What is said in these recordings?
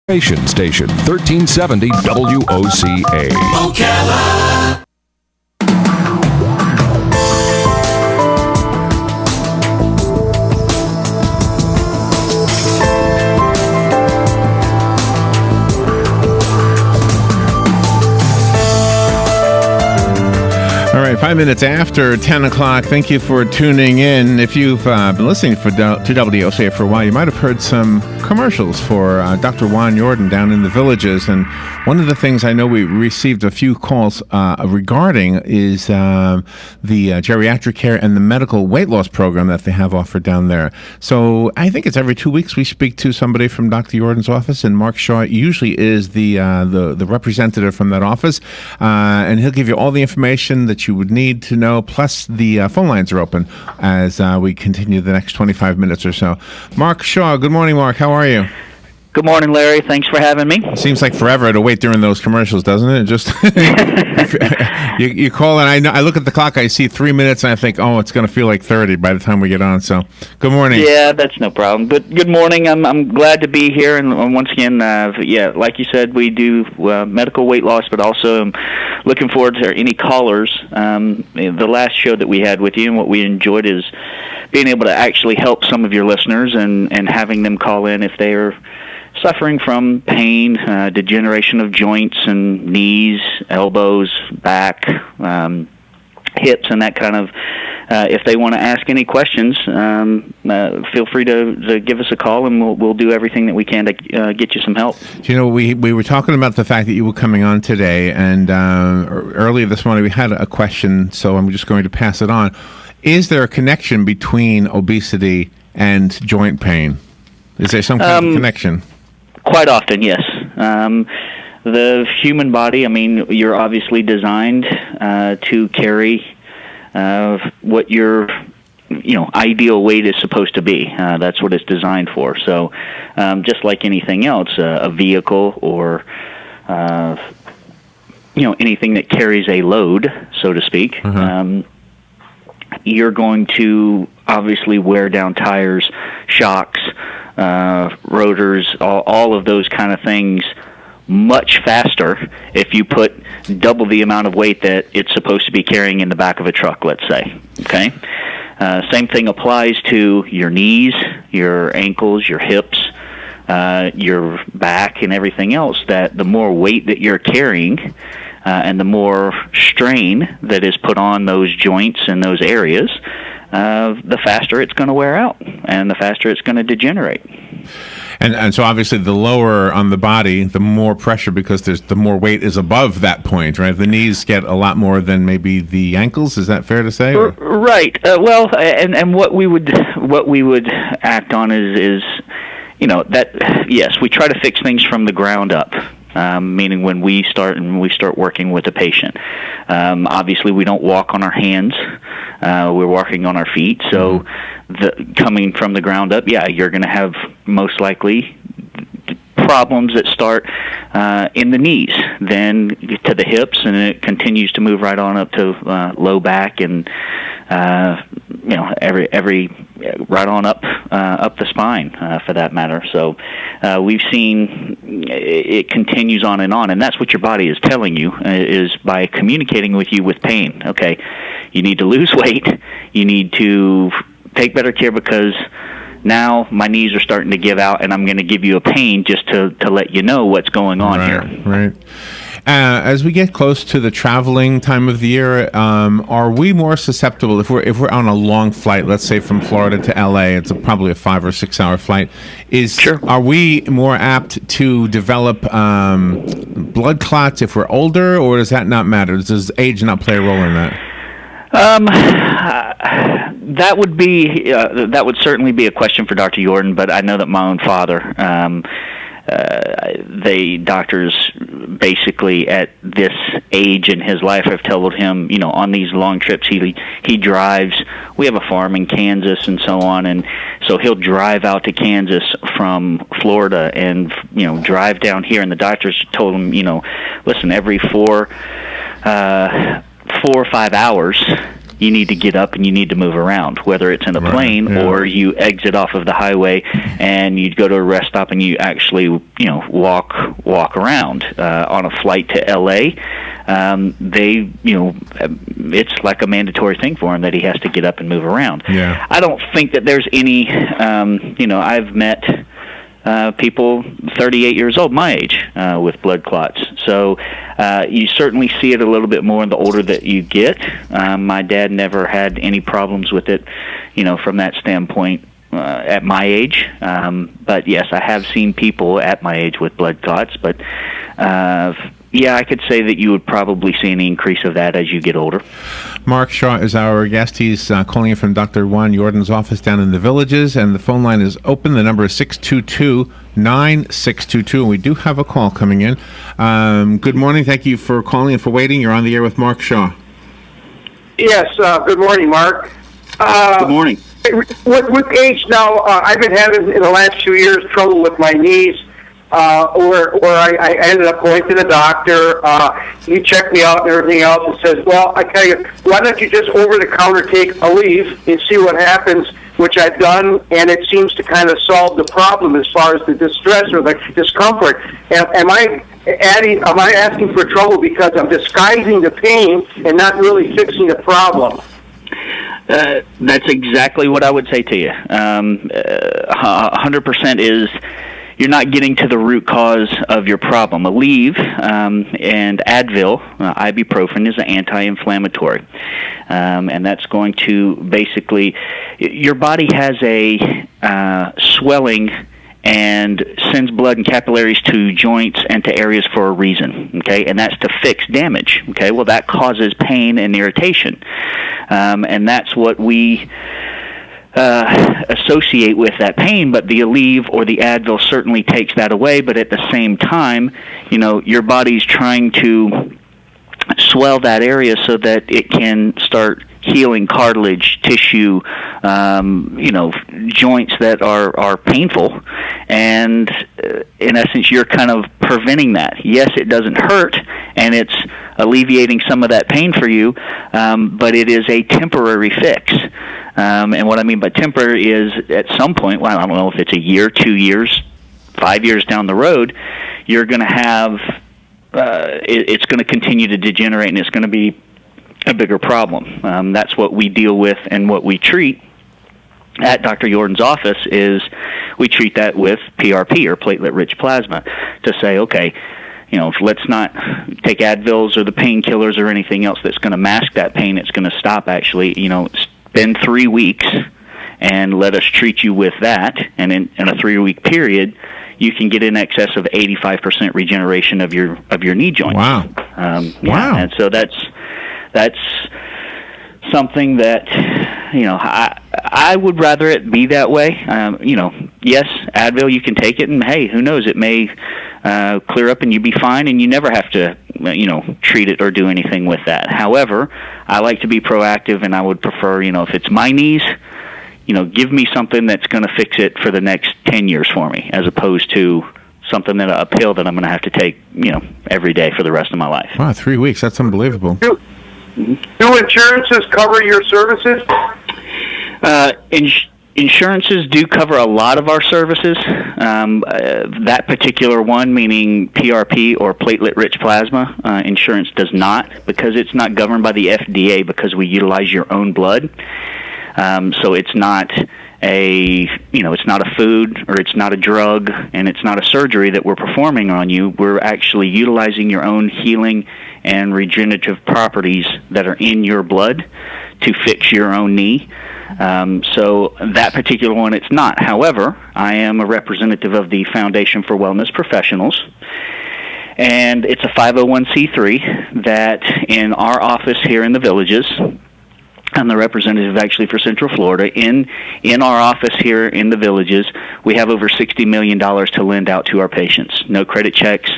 Station 1370 WOCA. Ocala. All right, 5 minutes after 10 o'clock. Thank you for tuning in. If you've been listening to WOCA for a while, you might have heard some commercials for Dr. Juan Yordan down in the villages. And one of the things I know we received a few calls regarding is the geriatric care and the medical weight loss program that they have offered down there. So I think it's every 2 weeks we speak to somebody from Dr. Yordan's office, and Mark Shaw usually is the representative from that office, and he'll give you all the information that you would need to know, plus the phone lines are open as we continue the next 25 minutes or so. Mark Shaw, good morning, Mark. How are you? Good morning, Larry. Thanks for having me. It seems like forever to wait during those commercials, doesn't it? Just you call and I look at the clock, I see 3 minutes, and I think, oh, it's going to feel like 30 by the time we get on. So, good morning. Yeah, that's no problem. But good morning. I'm glad to be here, and once again, like you said, we do medical weight loss, but also I'm looking forward to any callers. The last show that we had with you, and what we enjoyed is being able to actually help some of your listeners and having them call in if they are suffering from pain, degeneration of joints and knees, elbows, back, hips, and that kind of. If they want to ask any questions, feel free to give us a call, and we'll do everything that we can to get you some help. You know, we were talking about the fact that you were coming on today, and earlier this morning we had a question, so I'm just going to pass it on. Is there a connection between obesity and joint pain? Is there some kind of connection? Quite often, yes. The human body, I mean, you're obviously designed to carry what your ideal weight is supposed to be. That's what it's designed for. So just like anything else, a vehicle or anything that carries a load, so to speak, you're going to obviously wear down tires, shocks, rotors, all of those kind of things much faster if you put double the amount of weight that it's supposed to be carrying in the back of a truck, let's say. Okay? Same thing applies to your knees, your ankles, your hips, your back, and everything else. That the more weight that you're carrying and the more strain that is put on those joints and those areas, the faster it's going to wear out and the faster it's going to degenerate. And so obviously the lower on the body, the more pressure, because the more weight is above that point, right? The knees get a lot more than maybe the ankles. Is that fair to say? Or? Right. And what we would act on is that yes, we try to fix things from the ground up. Meaning when we start working with a patient, obviously we don't walk on our hands. We're walking on our feet. So coming from the ground up, yeah, you're going to have most likely problems that start in the knees, then to the hips, and it continues to move right on up to low back, and every right on up the spine for that matter. So we've seen it continues on, and that's what your body is telling you, is by communicating with you with pain. Okay, you need to lose weight, you need to take better care because now my knees are starting to give out, and I'm going to give you a pain just to let you know what's going on here. Right. As we get close to the traveling time of the year, are we more susceptible if we're on a long flight? Let's say from Florida to LA, it's probably a 5 or 6 hour flight. Sure. Are we more apt to develop blood clots if we're older, or does that not matter? Does age not play a role in that? That would certainly be a question for Dr. Yordan, but I know that my own father, doctors basically at this age in his life have told him, on these long trips he drives. We have a farm in Kansas and so on, and so he'll drive out to Kansas from Florida and drive down here, and the doctors told him, listen, every 4 or 5 hours you need to get up and you need to move around, whether it's in a plane or you exit off of the highway and you go to a rest stop and you actually, walk around. On a flight to L.A., it's like a mandatory thing for him that he has to get up and move around. Yeah. I don't think that there's any, I've met people 38 years old, my age, with blood clots. So you certainly see it a little bit more in the older that you get. My dad never had any problems with it, from that standpoint at my age. But yes, I have seen people at my age with blood clots. But I could say that you would probably see an increase of that as you get older. Mark Shaw is our guest. He's calling in from Dr. Juan Yordan's office down in the Villages, and the phone line is open. The number is 622-9622, and we do have a call coming in. Good morning. Thank you for calling and for waiting. You're on the air with Mark Shaw. Yes, good morning, Mark. Good morning. With age now, I've been having, in the last few years, trouble with my knees. Where I ended up going to the doctor. He checked me out and everything else and says, well, I tell you, why don't you just over-the-counter take a leave and see what happens, which I've done, and it seems to kind of solve the problem as far as the distress or the discomfort. Am I asking for trouble because I'm disguising the pain and not really fixing the problem? That's exactly what I would say to you. 100% is... you're not getting to the root cause of your problem. Aleve and Advil, ibuprofen, is an anti-inflammatory. And that's going to basically... your body has a swelling and sends blood and capillaries to joints and to areas for a reason, okay? And that's to fix damage, okay? Well, that causes pain and irritation. And that's what we... associate with that pain, but the Aleve or the Advil certainly takes that away. But at the same time, your body's trying to swell that area so that it can start healing cartilage, tissue, joints that are painful, and in essence, you're kind of preventing that. Yes, it doesn't hurt, and it's alleviating some of that pain for you, but it is a temporary fix. And what I mean by temporary is at some point, well, I don't know if it's a year, 2 years, 5 years down the road, you're going to have, it's going to continue to degenerate and it's going to be a bigger problem. That's what we deal with and what we treat at Dr. Yordan's office is we treat that with PRP or platelet-rich plasma to say, okay, let's not take Advils or the painkillers or anything else that's going to mask that pain. It's going to stop actually, spend 3 weeks and let us treat you with that. And in a 3-week period, you can get in excess of 85% regeneration of your knee joints. Wow. Wow. And so that's something that, I would rather it be that way. Yes, Advil, you can take it, and hey, who knows, it may clear up and you be fine, and you never have to, treat it or do anything with that. However, I like to be proactive, and I would prefer, if it's my knees, give me something that's going to fix it for the next 10 years for me, as opposed to something that a pill that I'm going to have to take, every day for the rest of my life. Wow, 3 weeks. That's unbelievable. Do insurances cover your services? Insurances do cover a lot of our services. That particular one, meaning PRP or platelet-rich plasma, insurance does not, because it's not governed by the FDA because we utilize your own blood. So it's not it's not a food or it's not a drug and it's not a surgery that we're performing on you. We're actually utilizing your own healing and regenerative properties that are in your blood to fix your own knee. So that particular one, it's not. However, I am a representative of the Foundation for Wellness Professionals, and it's a 501c3 that in our office here in the Villages, I'm the representative actually for Central Florida. In our office here in the Villages, we have over $60 million to lend out to our patients. No credit checks,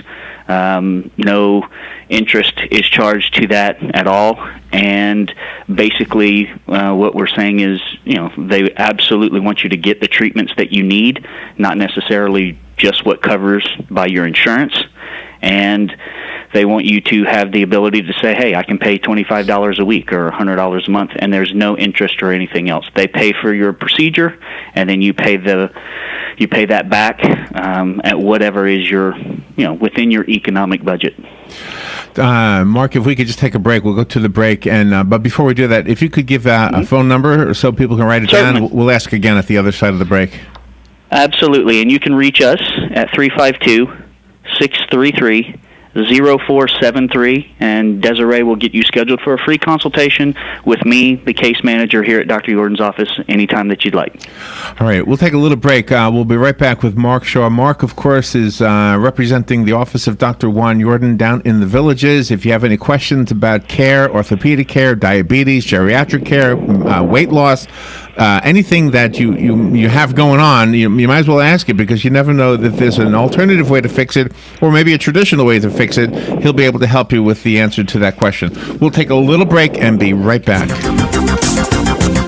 no interest is charged to that at all. And basically what we're saying is, they absolutely want you to get the treatments that you need, not necessarily just what covers by your insurance. And They want you to have the ability to say, hey, I can pay $25 a week or $100 a month, and there's no interest or anything else. They pay for your procedure, and then you pay that back at whatever is within your economic budget. Mark, if we could just take a break, we'll go to the break. And but before we do that, if you could give a phone number so people can write it Certainly. down, we'll ask again at the other side of the break. Absolutely, and you can reach us at 352-633-0473, and Desiree will get you scheduled for a free consultation with me, the case manager here at Dr. Yordan's office, anytime that you'd like. All right, we'll take a little break. We'll be right back with Mark Shaw. Mark, of course, is representing the office of Dr. Juan Yordan down in the Villages. If you have any questions about care, orthopedic care, diabetes, geriatric care, weight loss, anything that you have going on, you might as well ask it, because you never know that there's an alternative way to fix it, or maybe a traditional way to fix it. He'll be able to help you with the answer to that question. We'll take a little break and be right back.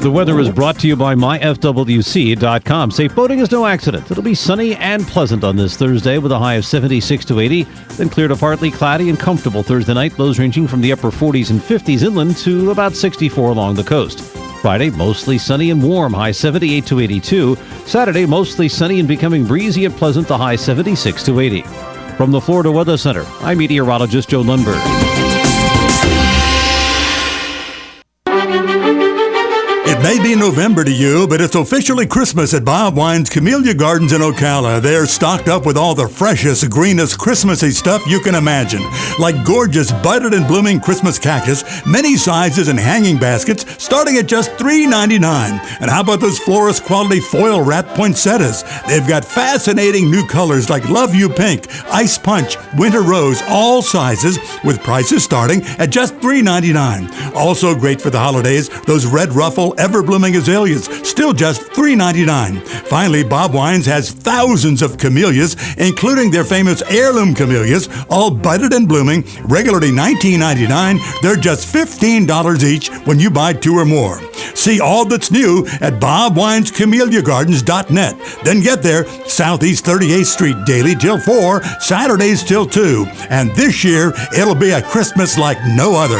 The weather is brought to you by myfwc.com. Safe boating is no accident. It'll be sunny and pleasant on this Thursday with a high of 76 to 80, then clear to partly cloudy and comfortable Thursday night, lows ranging from the upper 40s and 50s inland to about 64 along the coast. Friday, mostly sunny and warm, high 78 to 82. Saturday, mostly sunny and becoming breezy and pleasant, the high 76 to 80. From the Florida Weather Center, I'm meteorologist Joe Lundberg. It may be November to you, but it's officially Christmas at Bob Wine's Camellia Gardens in Ocala. They're stocked up with all the freshest, greenest Christmassy stuff you can imagine, like gorgeous budded and blooming Christmas cactus, many sizes and hanging baskets, starting at just $3.99. And how about those florist quality foil wrapped poinsettias? They've got fascinating new colors like Love You Pink, Ice Punch, Winter Rose, all sizes, with prices starting at just $3.99. Also great for the holidays, those red ruffle ever-blooming azaleas, still just $3.99. Finally, Bob Wines has thousands of camellias, including their famous heirloom camellias, all budded and blooming, regularly $19.99. They're just $15 each when you buy 2 or more. See all that's new at bobwinescamelliagardens.net. Then get there, Southeast 38th Street, daily till 4, Saturdays till 2. And this year, it'll be a Christmas like no other.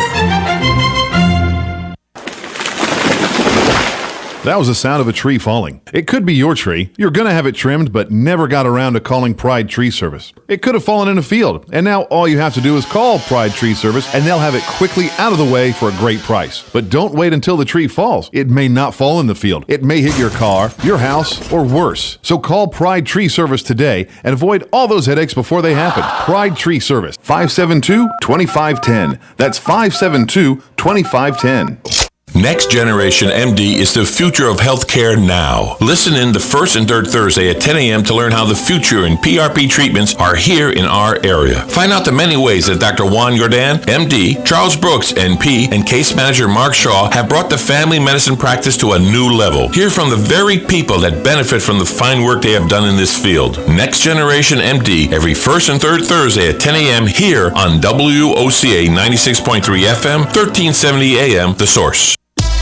That was the sound of a tree falling. It could be your tree. You're going to have it trimmed, but never got around to calling Pride Tree Service. It could have fallen in a field, and now all you have to do is call Pride Tree Service, and they'll have it quickly out of the way for a great price. But don't wait until the tree falls. It may not fall in the field. It may hit your car, your house, or worse. So call Pride Tree Service today and avoid all those headaches before they happen. Pride Tree Service, 572-2510. That's 572-2510. Next Generation MD is the future of healthcare now. Listen in the first and third Thursday at 10 a.m. to learn how the future in PRP treatments are here in our area. Find out the many ways that Dr. Juan Yordan, MD, Charles Brooks, NP, and case manager Mark Shaw have brought the family medicine practice to a new level. Hear from the very people that benefit from the fine work they have done in this field. Next Generation MD, every first and third Thursday at 10 a.m. here on WOCA 96.3 FM, 1370 AM, The Source.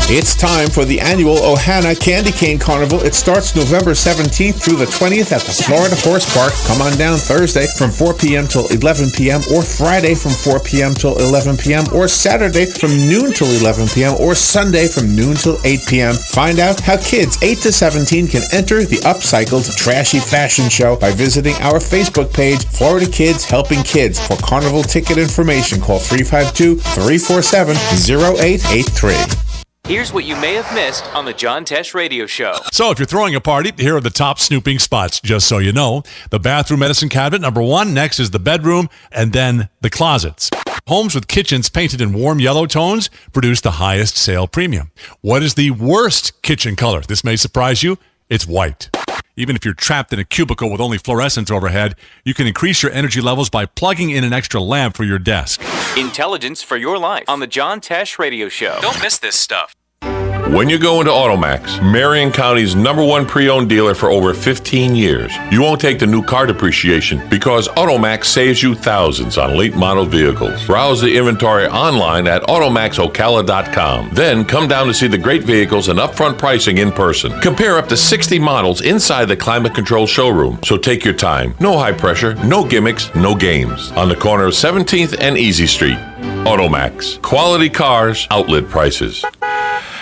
It's time for the annual Ohana Candy Cane Carnival. It starts November 17th through the 20th at the Florida Horse Park. Come on down Thursday from 4 p.m. till 11 p.m. or Friday from 4 p.m. till 11 p.m. or Saturday from noon till 11 p.m. or Sunday from noon till 8 p.m. Find out how kids 8 to 17 can enter the upcycled trashy fashion show by visiting our Facebook page, Florida Kids Helping Kids. For carnival ticket information, call 352-347-0883. Here's what you may have missed on the John Tesh Radio Show. So if you're throwing a party, here are the top snooping spots, just so you know. The bathroom medicine cabinet, number 1. Next is the bedroom, and then the closets. Homes with kitchens painted in warm yellow tones produce the highest sale premium. What is the worst kitchen color? This may surprise you. It's white. Even if you're trapped in a cubicle with only fluorescents overhead, you can increase your energy levels by plugging in an extra lamp for your desk. Intelligence for your life on the John Tesh Radio Show. Don't miss this stuff. When you go into Automax, Marion County's #1 pre-owned dealer for over 15 years, you won't take the new car depreciation because Automax saves you thousands on late model vehicles. Browse the inventory online at automaxocala.com. Then come down to see the great vehicles and upfront pricing in person. Compare up to 60 models inside the climate control showroom. So take your time. No high pressure, no gimmicks, no games. On the corner of 17th and Easy Street. Automax. Quality cars, outlet prices.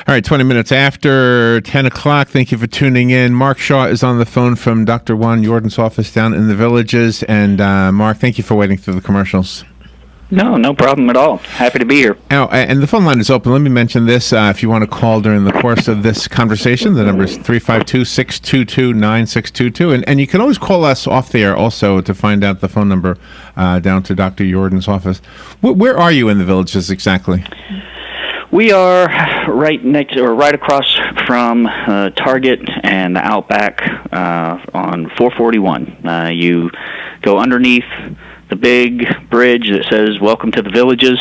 All right, 20 minutes after 10 o'clock. Thank you for tuning in. Mark Shaw is on the phone from Dr. Juan Yordan's office down in the Villages. And Mark, thank you for waiting through the commercials. No problem at all. Happy to be here. Oh, and the phone line is open. Let me mention this. If you want to call during the course of this conversation, the number is 352-622-9622. And you can always call us off the air also to find out the phone number down to Dr. Yordan's office. Where are you in the Villages exactly? We are right across from Target and the Outback on 441. You go underneath the big bridge that says "Welcome to the Villages,"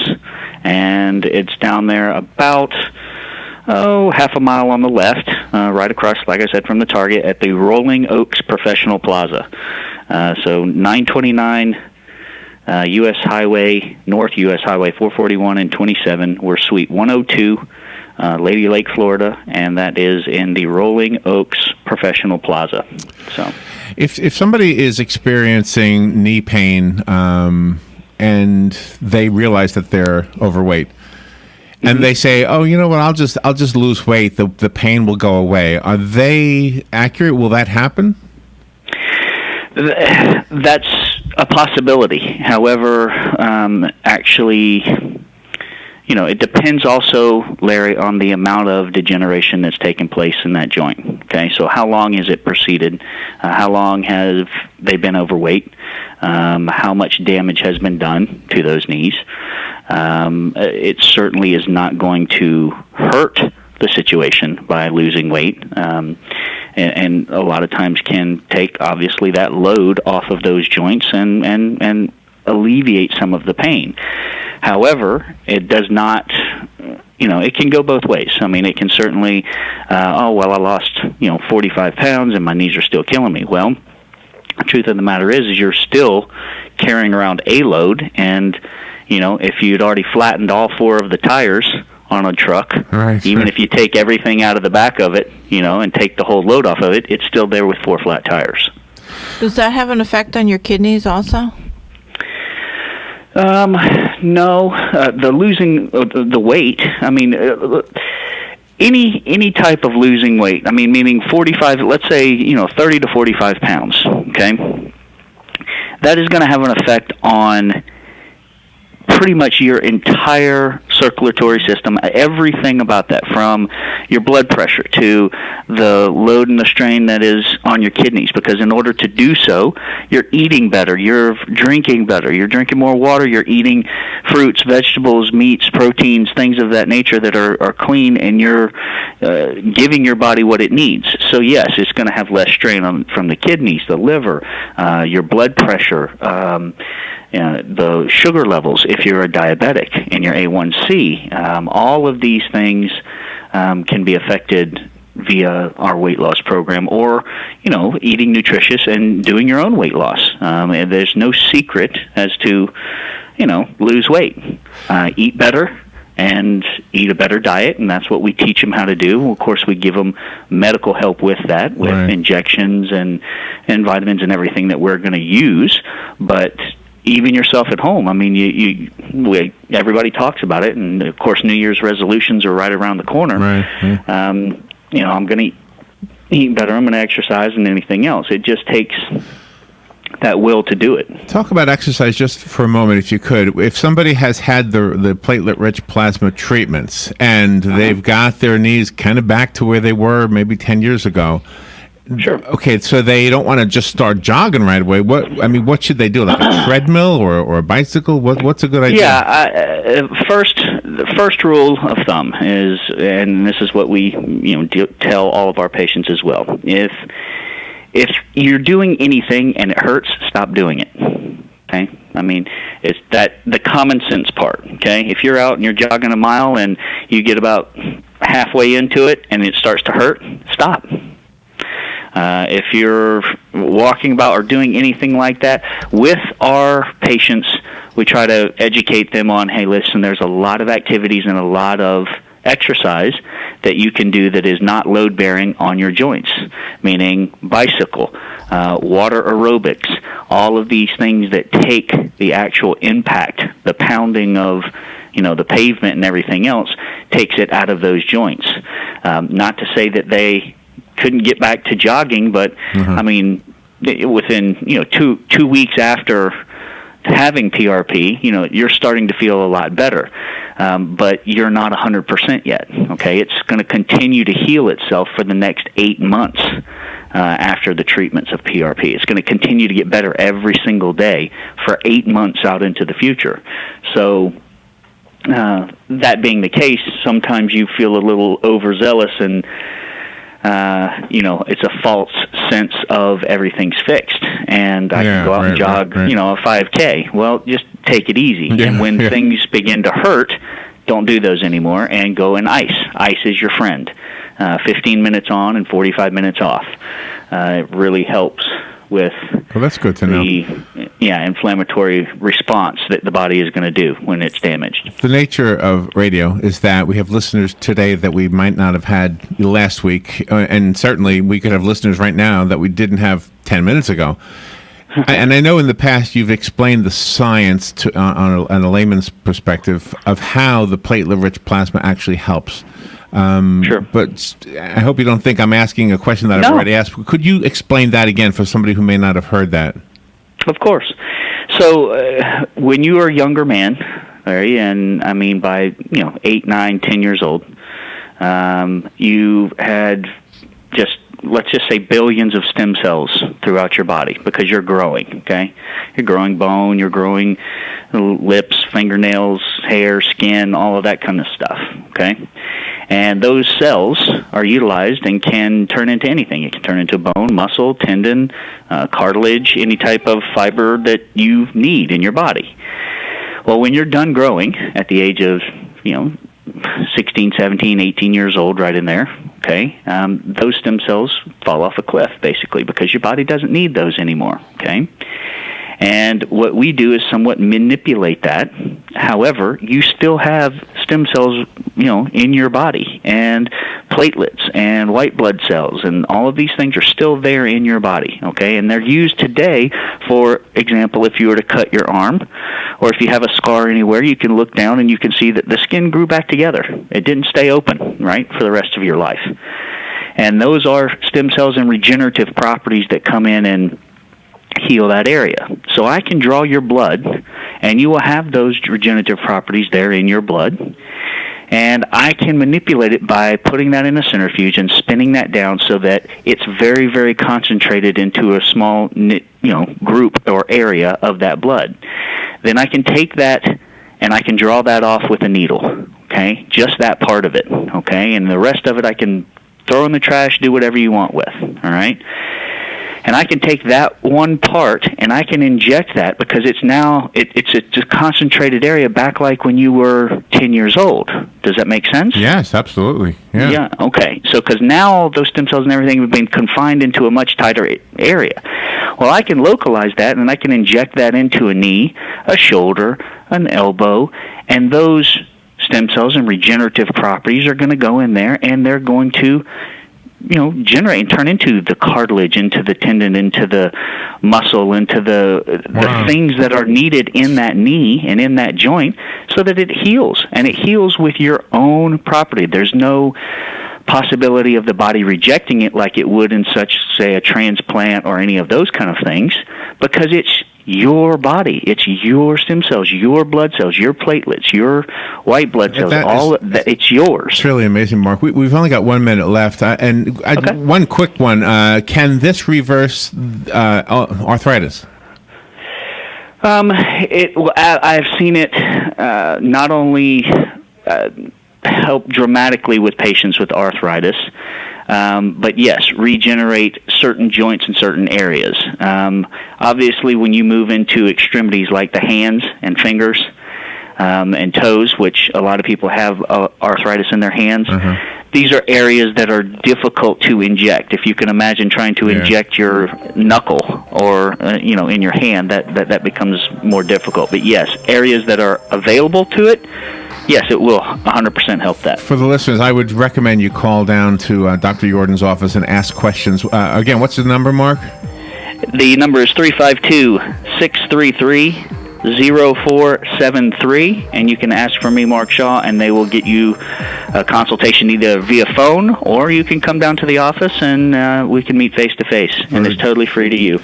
and it's down there about half a mile on the left, right across, like I said, from the Target at the Rolling Oaks Professional Plaza. So 929. U.S. Highway, North U.S. Highway 441 and 27. We're Suite 102, Lady Lake, Florida, and that is in the Rolling Oaks Professional Plaza. So, if somebody is experiencing knee pain and they realize that they're overweight, and they say, "Oh, you know what? I'll just lose weight. The pain will go away." Are they accurate? Will that happen? That's a possibility. However, actually, it depends also, Larry, on the amount of degeneration that's taken place in that joint. Okay, so how long is it proceeded? How long have they been overweight? How much damage has been done to those knees? It certainly is not going to hurt the situation by losing weight. And a lot of times can take, obviously, that load off of those joints and alleviate some of the pain. However, it does not, it can go both ways. I mean, it can certainly, I lost, 45 pounds and my knees are still killing me. Well, the truth of the matter is you're still carrying around a load, and, if you'd already flattened all 4 of the tires on a truck, right, even if you take everything out of the back of it, and take the whole load off of it, it's still there with 4 flat tires. Does that have an effect on your kidneys also? No. The losing the weight, I mean, any type of losing weight, I mean, meaning 45, let's say, 30 to 45 pounds, okay? That is going to have an effect on pretty much your entire circulatory system, everything about that, from your blood pressure to the load and the strain that is on your kidneys, because in order to do so, you're eating better, you're drinking better, you're drinking more water, you're eating fruits, vegetables, meats, proteins, things of that nature that are clean, and you're giving your body what it needs. So yes, it's going to have less strain from the kidneys, the liver, your blood pressure, the sugar levels if you're a diabetic, and your A1C. All of these things can be affected via our weight loss program, or eating nutritious and doing your own weight loss. And there's no secret as to lose weight. Eat better and eat a better diet, and that's what we teach them how to do. Of course, we give them medical help with that, with injections and vitamins and everything that we're going to use. But even yourself at home, I mean, everybody talks about it, and of course, New Year's resolutions are right around the corner. Right. I'm going to eat better, I'm going to exercise, and anything else. It just takes that will to do it. Talk about exercise just for a moment, if you could. If somebody has had the platelet-rich plasma treatments and they've got their knees kind of back to where they were maybe 10 years ago. Sure. Okay, so they don't want to just start jogging right away. What should they do? Like a treadmill or a bicycle? What's a good idea? Yeah. The first rule of thumb is, and this is what we tell all of our patients as well. If you're doing anything and it hurts, stop doing it. Okay? I mean, it's the common sense part. Okay? If you're out and you're jogging a mile and you get about halfway into it and it starts to hurt, stop. If you're walking about or doing anything like that, with our patients, we try to educate them on, hey, listen, there's a lot of activities and a lot of exercise that you can do that is not load-bearing on your joints, meaning bicycle, water aerobics, all of these things that take the actual impact, the pounding of the pavement and everything else, takes it out of those joints. Not to say that they couldn't get back to jogging, but I mean, within 2 weeks after having PRP, you're starting to feel a lot better, but you're not 100% yet. Okay, it's going to continue to heal itself for the next 8 months after the treatments of PRP. It's going to continue to get better every single day for 8 months out into the future. So that being the case, sometimes you feel a little overzealous and it's a false sense of everything's fixed, and I can go out and jog, a 5K. Well, just take it easy. And when things begin to hurt, don't do those anymore, and go and ice. Ice is your friend. 15 minutes on and 45 minutes off. It really helps with that's good to know. The inflammatory response that the body is going to do when it's damaged. The nature of radio is that we have listeners today that we might not have had last week, and certainly we could have listeners right now that we didn't have 10 minutes ago. And I know in the past you've explained the science on a layman's perspective of how the platelet-rich plasma actually helps. Sure. But I hope you don't think I'm asking a question that I've already asked. Could you explain that again for somebody who may not have heard that? Of course. So when you are a younger man, Larry, and I mean by 8, 9, 10 years old, you had let's just say billions of stem cells throughout your body because you're growing, okay? You're growing bone, you're growing lips, fingernails, hair, skin, all of that kind of stuff, okay? And those cells are utilized and can turn into anything. It can turn into bone, muscle, tendon, cartilage, any type of fiber that you need in your body. Well, when you're done growing at the age of, 16, 17, 18 years old, right in there, okay, those stem cells fall off a cliff, basically, because your body doesn't need those anymore, okay? And what we do is somewhat manipulate that. However, you still have stem cells, in your body, and platelets and white blood cells, and all of these things are still there in your body, okay? And they're used today, for example, if you were to cut your arm, or if you have a scar anywhere, you can look down and you can see that the skin grew back together. It didn't stay open, right, for the rest of your life. And those are stem cells and regenerative properties that come in and heal that area. So I can draw your blood, and you will have those regenerative properties there in your blood, and I can manipulate it by putting that in a centrifuge and spinning that down so that it's very, very concentrated into a small, group or area of that blood. Then I can take that and I can draw that off with a needle, okay? Just that part of it, okay? And the rest of it I can throw in the trash, do whatever you want with, all right? And I can take that one part and I can inject that because it's now, it's a concentrated area back like when you were 10 years old. Does that make sense? Yes, absolutely. Yeah, okay. So because now all those stem cells and everything have been confined into a much tighter area. Well, I can localize that and I can inject that into a knee, a shoulder, an elbow, and those stem cells and regenerative properties are going to go in there and they're going to generate and turn into the cartilage, into the tendon, into the muscle, into the things that are needed in that knee and in that joint so that it heals. And it heals with your own property. There's no possibility of the body rejecting it like it would in such, say, a transplant or any of those kind of things because it's your body. It's your stem cells, your blood cells, your platelets, your white blood cells. It's yours. It's really amazing, Mark. We've only got 1 minute left, one quick one. Can this reverse arthritis? I've seen it not only help dramatically with patients with arthritis, but yes, regenerate certain joints in certain areas. Obviously, when you move into extremities like the hands and fingers and toes, which a lot of people have arthritis in their hands, these are areas that are difficult to inject. If you can imagine trying to inject your knuckle or in your hand, that becomes more difficult. But yes, areas that are available to it, yes, it will 100% help that. For the listeners, I would recommend you call down to Dr. Yordan's office and ask questions. Again, what's the number, Mark? The number is 352-633-0473, and you can ask for me, Mark Shaw, and they will get you a consultation either via phone or you can come down to the office and we can meet face-to-face, and it's totally free to you.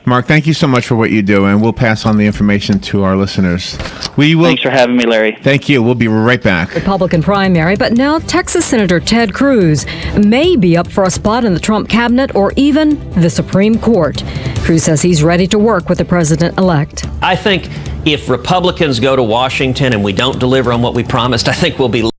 Mark, thank you so much for what you do, and we'll pass on the information to our listeners. Thanks for having me, Larry. Thank you. We'll be right back. Republican primary, but now Texas Senator Ted Cruz may be up for a spot in the Trump cabinet or even the Supreme Court. Cruz says he's ready to work with the president-elect. I think if Republicans go to Washington and we don't deliver on what we promised, I think we'll be